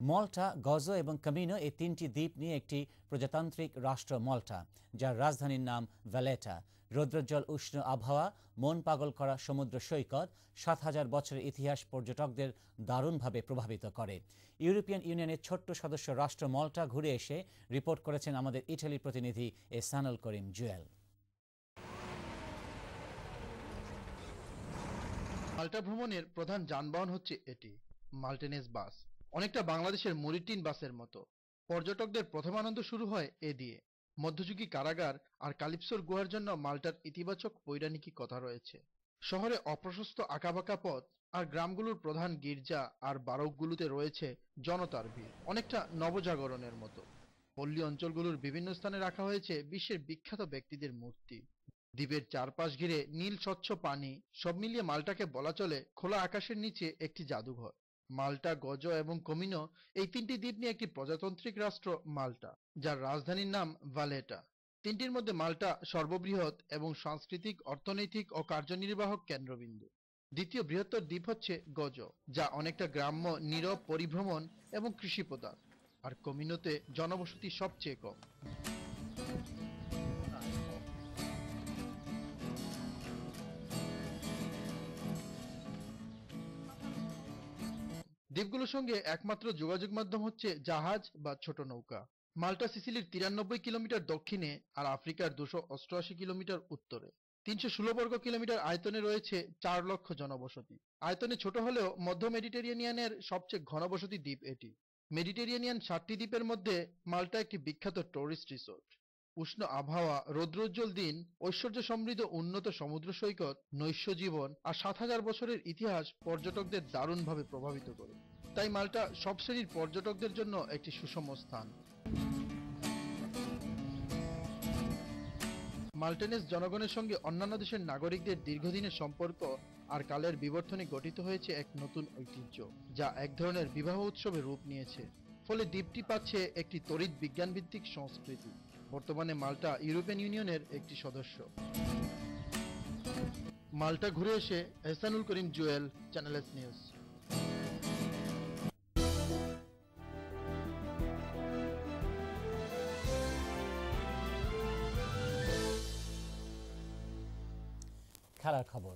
মল্টা, গজো এবং কামিনো এই তিনটি দ্বীপ নিয়ে একটি প্রজাতান্ত্রিক রাষ্ট্র মল্টা, যার রাজধানীর নাম ভ্যালেটা। রৌদ্রোজ্জ্বল উষ্ণ আবহাওয়া, মন পাগল করা সমুদ্র সৈকত, ৭,০০০ বছরের ইতিহাস পর্যটকদের দারুণভাবে প্রভাবিত করে। ইউরোপিয়ান ইউনিয়নের ছোট্ট সদস্য রাষ্ট্র মল্টা ঘুরে এসে রিপোর্ট করেছেন আমাদের ইটালির প্রতিনিধি এহসানুল করিম জুয়েল। মাল্টা ভ্রমণের প্রধান যানবাহন হচ্ছে এটি, মাল্টেনেস বাস। অনেকটা বাংলাদেশের মরিটিন বাসের মতো। পর্যটকদের প্রথম আনন্দ শুরু হয় এ দিয়ে। মধ্যযুগী কারাগার আর কালিপসোর গুহার জন্য মাল্টার ইতিবাচক পৌরাণিক কথা রয়েছে। শহরে অপ্রশস্ত আঁকাবাঁকা পথ আর গ্রামগুলোর প্রধান গির্জা আর বারকগুলোতে রয়েছে জনতার ভিড়, অনেকটা নবজাগরণের মতো। পল্লী অঞ্চলগুলোর বিভিন্ন স্থানে রাখা হয়েছে বিশ্বের বিখ্যাত ব্যক্তিদের মূর্তি। দ্বীপের চারপাশ ঘিরে নীল স্বচ্ছ পানি, সব মিলিয়ে মাল্টাকে বলা চলে খোলা আকাশের নিচে একটি জাদুঘর। মাল্টা, গজো এবং কমিনো এই তিনটি দ্বীপ নিয়ে একটি প্রজাতান্ত্রিক রাষ্ট্র মাল্টা, যার রাজধানীর নাম ভ্যালেটা। তিনটির মধ্যে মাল্টা সর্ববৃহৎ এবং সাংস্কৃতিক, অর্থনৈতিক ও কার্যনির্বাহক কেন্দ্রবিন্দু। দ্বিতীয় বৃহত্তর দ্বীপ হচ্ছে গজো, যা অনেকটা গ্রাম্য, নীরব, পরিভ্রমণ এবং কৃষি প্রধান। আর কমিনোতে জনবসতি সবচেয়ে কম। দ্বীপগুলোর সঙ্গে একমাত্র যোগাযোগ মাধ্যম হচ্ছে জাহাজ বা ছোট নৌকা। মাল্টা সিসিলির 93 কিলোমিটার দক্ষিণে আর আফ্রিকার 288 কিলোমিটার উত্তরে। 316 বর্গ কিলোমিটার আয়তনে রয়েছে 4 লক্ষ জনবসতি। আয়তনে ছোট হলেও মধ্য মেডিটেরিয়ানিয়ানের সবচেয়ে ঘনবসতি দ্বীপ এটি। মেডিটেরিয়ানিয়ান 7টি দ্বীপের মধ্যে মাল্টা একটি বিখ্যাত টুরিস্ট রিসোর্ট। উষ্ণ আবহাওয়া, রৌদ্রোজ্জ্বল দিন, ঐশ্বর্য সমৃদ্ধ উন্নত সমুদ্র সৈকত, নৈশ জীবন আর 7,000 বছরের ইতিহাস পর্যটকদের দারুণভাবে প্রভাবিত করে। তাই মাল্টা সব শ্রেণীর পর্যটকদের জন্য একটি সুষম স্থান। মাল্টেনেস জনগণের সঙ্গে অন্যান্য দেশের নাগরিকদের দীর্ঘদিনের সম্পর্ক আর কালের বিবর্তনে গঠিত হয়েছে এক নতুন ঐতিহ্য, যা এক ধরনের বিবাহ উৎসবে রূপ নিয়েছে। ফলে দ্বীপটি পাচ্ছে একটি তড়িৎ বিজ্ঞানভিত্তিক সংস্কৃতি। বর্তমানে মাল্টা ইউরোপিয়ান ইউনিয়নের একটি সদস্য। মাল্টা ঘুরে এসে এহসানুল করিম জুয়েল, চ্যানেল এস নিউজ। খেলার খবর।